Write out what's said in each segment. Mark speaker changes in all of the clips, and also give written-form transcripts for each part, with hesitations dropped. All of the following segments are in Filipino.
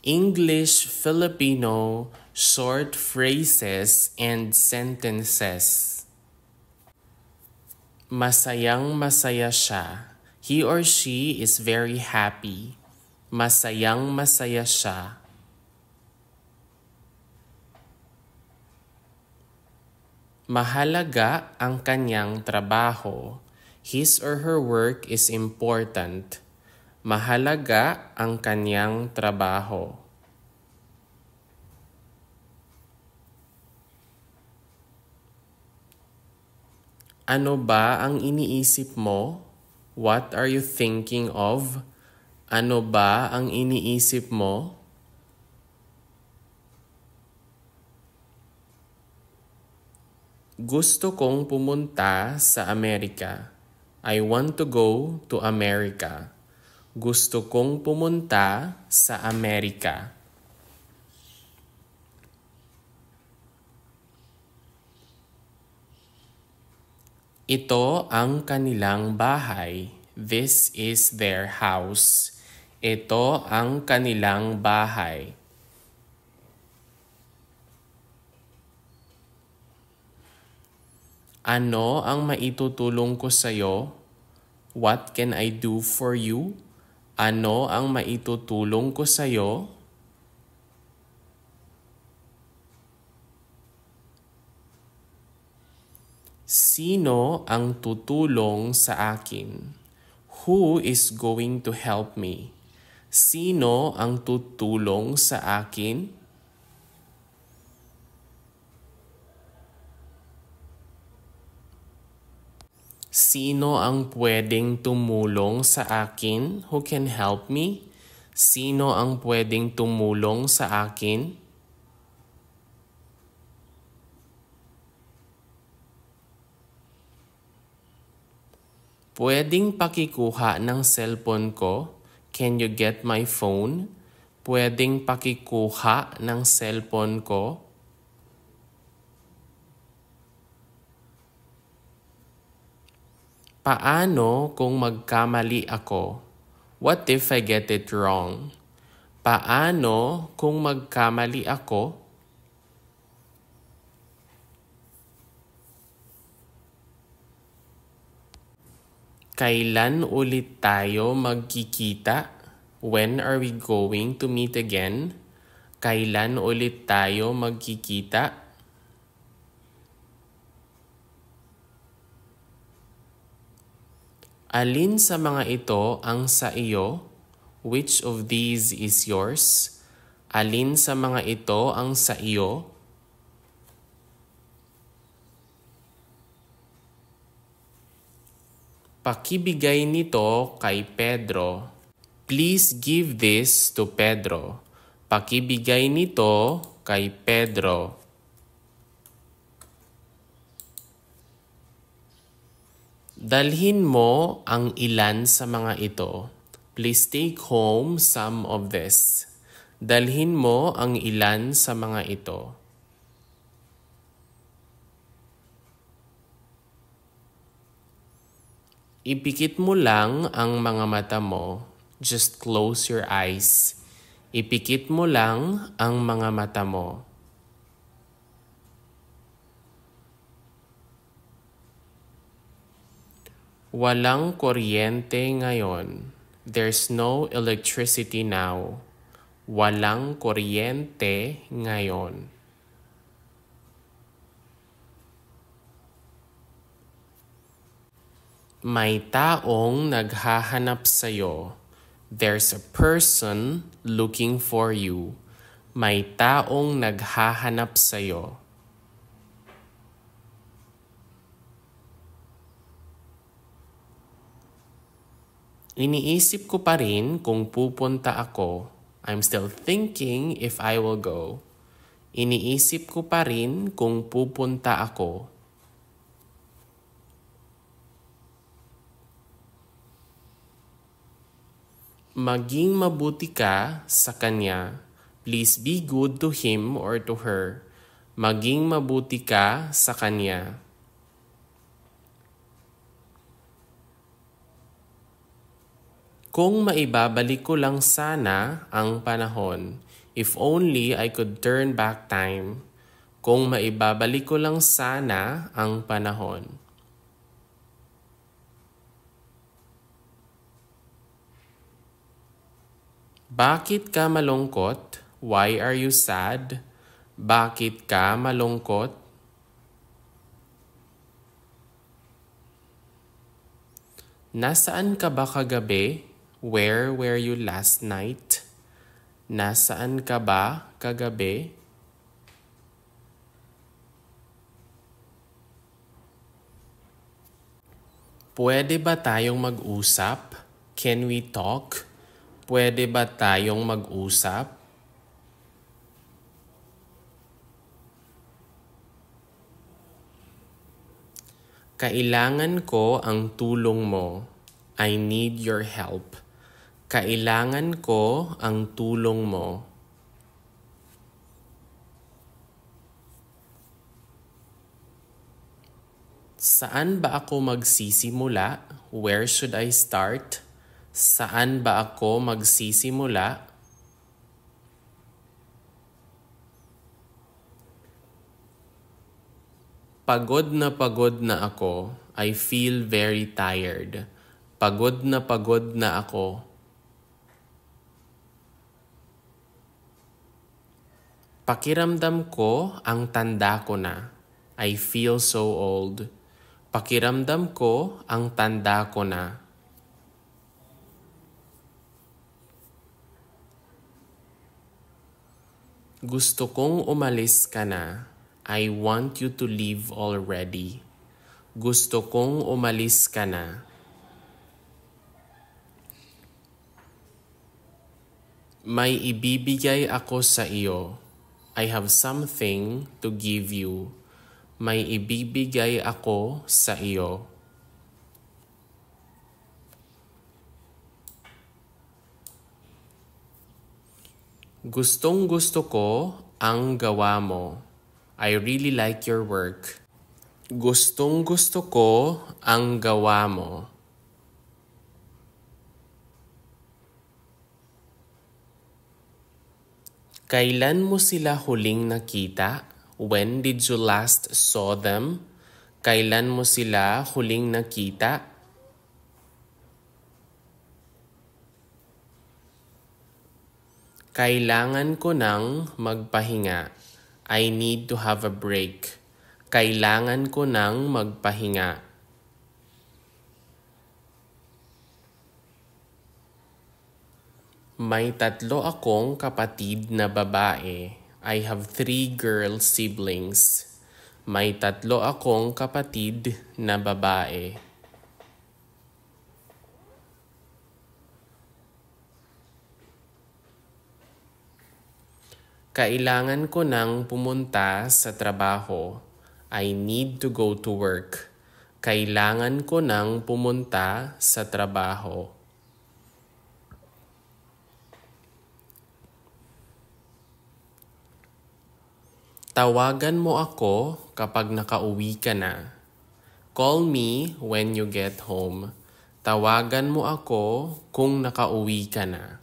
Speaker 1: English Filipino short phrases and sentences. Masayang masaya siya. He or she is very happy. Masayang masaya siya. Mahalaga ang kanyang trabaho. His or her work is important. Mahalaga ang kanyang trabaho. Ano ba ang iniisip mo? What are you thinking of? Ano ba ang iniisip mo? Gusto kong pumunta sa Amerika. I want to go to America. Gusto kong pumunta sa Amerika. Ito ang kanilang bahay. This is their house. Ito ang kanilang bahay. Ano ang maitutulong ko sa'yo? What can I do for you? Ano ang maitutulong ko sa'yo? Sino ang tutulong sa akin? Who is going to help me? Sino ang tutulong sa akin? Sino ang pwedeng tumulong sa akin? Who can help me? Sino ang pwedeng tumulong sa akin? Pwedeng pakikuha ng cellphone ko? Can you get my phone? Pwedeng pakikuha ng cellphone ko? Paano kung magkamali ako? What if I get it wrong? Paano kung magkamali ako? Kailan ulit tayo magkikita? When are we going to meet again? Kailan ulit tayo magkikita? Alin sa mga ito ang sa iyo? Which of these is yours? Alin sa mga ito ang sa iyo? Pakibigay nito kay Pedro. Please give this to Pedro. Pakibigay nito kay Pedro. Dalhin mo ang ilan sa mga ito. Please take home some of this. Dalhin mo ang ilan sa mga ito. Ipikit mo lang ang mga mata mo. Just close your eyes. Ipikit mo lang ang mga mata mo. Walang kuryente ngayon. There's no electricity now. Walang kuryente ngayon. May taong naghahanap sa'yo. There's a person looking for you. May taong naghahanap sa'yo. Iniisip ko pa rin kung pupunta ako. I'm still thinking if I will go. Iniisip ko pa rin kung pupunta ako. Maging mabuti ka sa kanya. Please be good to him or to her. Maging mabuti ka sa kanya. Kung maibabalik ko lang sana ang panahon, If only I could turn back time. Kung maibabalik ko lang sana ang panahon. Bakit ka malungkot? Why are you sad? Bakit ka malungkot? Nasaan ka ba kagabi? Where were you last night? Nasaan ka ba kagabi? Pwede ba tayong mag-usap? Can we talk? Pwede ba tayong mag-usap? Kailangan ko ang tulong mo. I need your help. Kailangan ko ang tulong mo. Saan ba ako magsisimula? Where should I start? Saan ba ako magsisimula? Pagod na ako. I feel very tired. Pagod na ako. Pakiramdam ko ang tanda ko na. I feel so old. Pakiramdam ko ang tanda ko na. Gusto kong umalis ka na. I want you to leave already. Gusto kong umalis ka na. May ibibigay ako sa iyo. I have something to give you. May ibibigay ako sa iyo. Gustong-gusto ko ang gawa mo. I really like your work. Gustong-gusto ko ang gawa mo. Kailan mo sila huling nakita? When did you last saw them? Kailan mo sila huling nakita? Kailangan ko nang magpahinga. I need to have a break. Kailangan ko nang magpahinga. May 3 akong kapatid na babae. I have 3 girl siblings. May 3 akong kapatid na babae. Kailangan ko nang pumunta sa trabaho. I need to go to work. Kailangan ko nang pumunta sa trabaho. Tawagan mo ako kapag nakauwi ka na. Call me when you get home. Tawagan mo ako kung nakauwi ka na.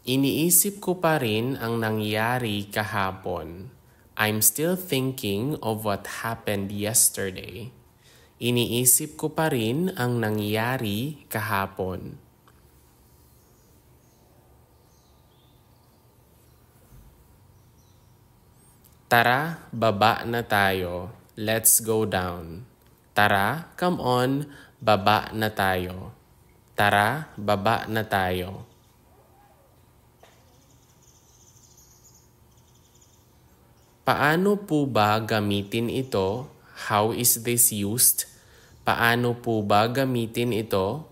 Speaker 1: Iniisip ko pa rin ang nangyari kahapon. I'm still thinking of what happened yesterday. Iniisip ko pa rin ang nangyari kahapon. Tara, baba na tayo. Let's go down. Tara, come on, baba na tayo. Tara, baba na tayo. Paano po ba gamitin ito? How is this used? Paano po ba gamitin ito?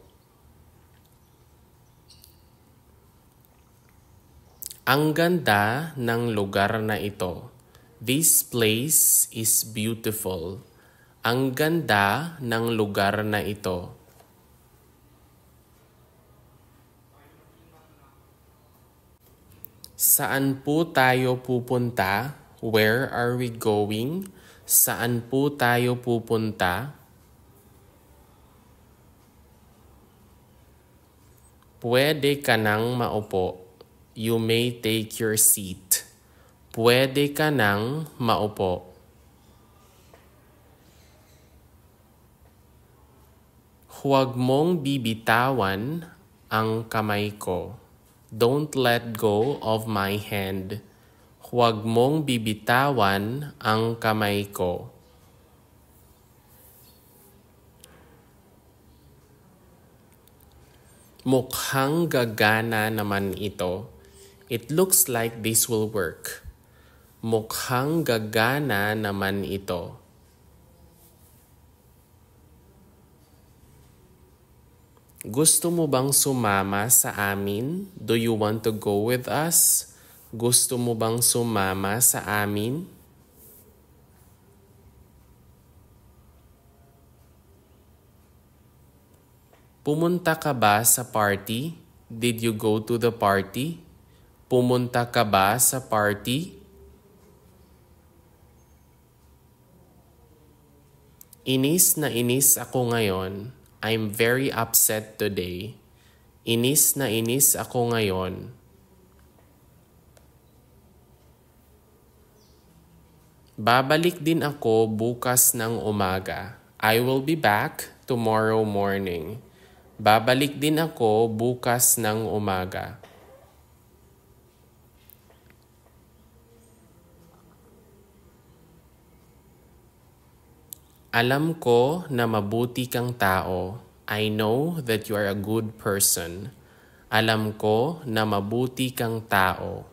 Speaker 1: Ang ganda ng lugar na ito. This place is beautiful. Ang ganda ng lugar na ito. Saan po tayo pupunta? Where are we going? Saan po tayo pupunta? Pwede ka nang maupo. You may take your seat. Pwede ka nang maupo. Huwag mong bibitawan ang kamay ko. Don't let go of my hand. Huwag mong bibitawan ang kamay ko. Mukhang gagana naman ito. It looks like this will work. Mukhang gagana naman ito. Gusto mo bang sumama sa amin? Do you want to go with us? Gusto mo bang sumama sa amin? Pumunta ka ba sa party? Did you go to the party? Pumunta ka ba sa party? Inis na inis ako ngayon. I'm very upset today. Inis na inis ako ngayon. Babalik din ako bukas ng umaga. I will be back tomorrow morning. Babalik din ako bukas ng umaga. Alam ko na mabuti kang tao. I know that you are a good person. Alam ko na mabuti kang tao.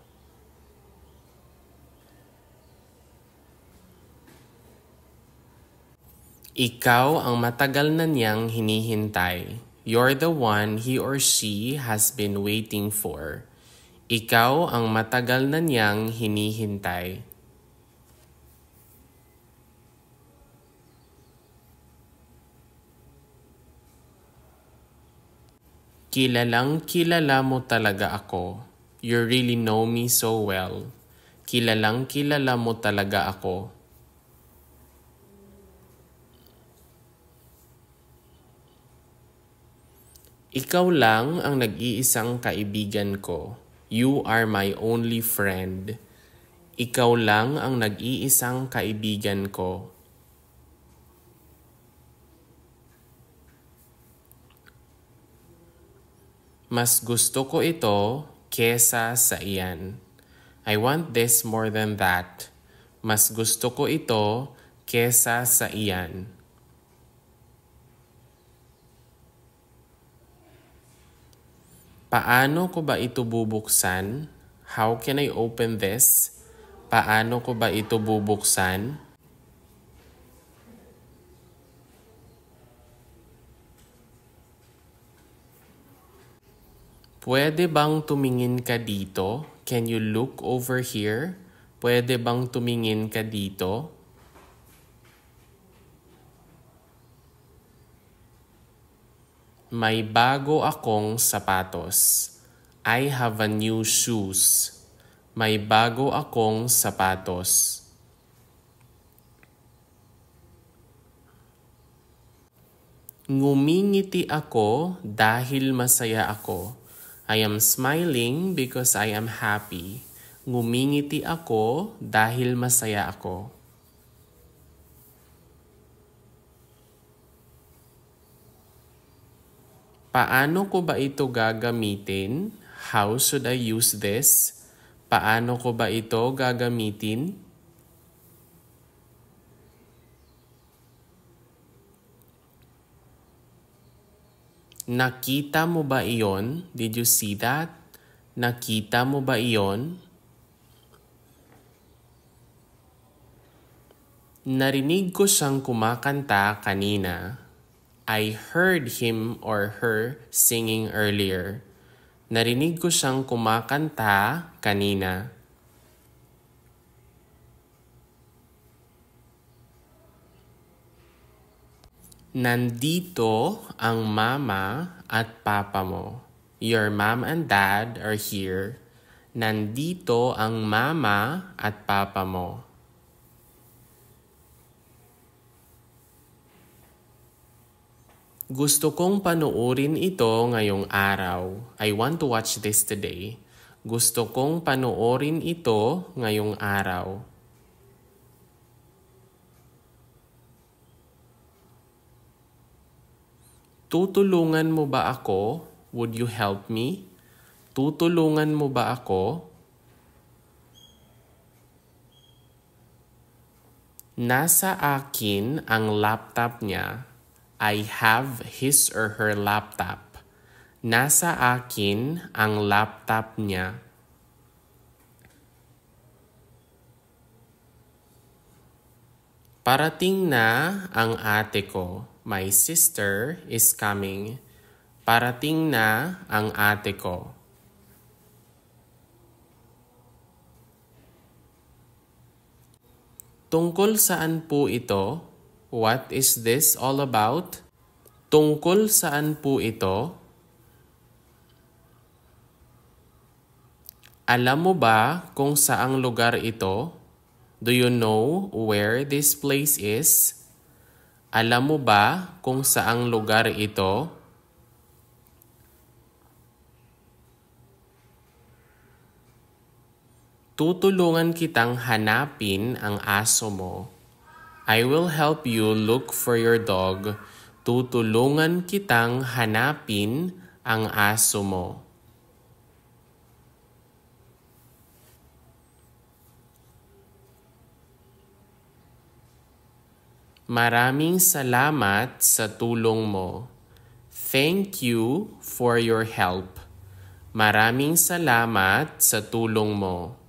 Speaker 1: Ikaw ang matagal na niyang hinihintay. You're the one he or she has been waiting for. Ikaw ang matagal na niyang hinihintay. Kilalang kilala mo talaga ako. You really know me so well. Kilalang kilala mo talaga ako. Ikaw lang ang nag-iisang kaibigan ko. You are my only friend. Ikaw lang ang nag-iisang kaibigan ko. Mas gusto ko ito kesa sa iyan. I want this more than that. Mas gusto ko ito kesa sa iyan. Paano ko ba ito bubuksan? How can I open this? Paano ko ba ito bubuksan? Pwede bang tumingin ka dito? Can you look over here? Pwede bang tumingin ka dito? May bago akong sapatos. I have a new shoes. May bago akong sapatos. Ngumingiti ako dahil masaya ako. I am smiling because I am happy. Ngumingiti ako dahil masaya ako. Paano ko ba ito gagamitin? How should I use this? Paano ko ba ito gagamitin? Nakita mo ba iyon? Did you see that? Nakita mo ba iyon? Narinig ko siyang kumakanta kanina. I heard him or her singing earlier. Narinig ko siyang kumakanta kanina. Nandito ang mama at papa mo. Your mom and dad are here. Nandito ang mama at papa mo. Gusto kong panoorin ito ngayong araw. I want to watch this today. Gusto kong panoorin ito ngayong araw. Tutulungan mo ba ako? Would you help me? Tutulungan mo ba ako? Nasa akin ang laptop niya. I have his or her laptop. Nasa akin ang laptop niya. Parating na ang ate ko. My sister is coming. Parating na ang ate ko. Tungkol saan po ito? What is this all about? Tungkol saan po ito? Alam mo ba kung saang lugar ito? Do you know where this place is? Alam mo ba kung saang lugar ito? Tutulungan kitang hanapin ang aso mo. I will help you look for your dog. Tutulungan kitang hanapin ang aso mo. Maraming salamat sa tulong mo. Thank you for your help. Maraming salamat sa tulong mo.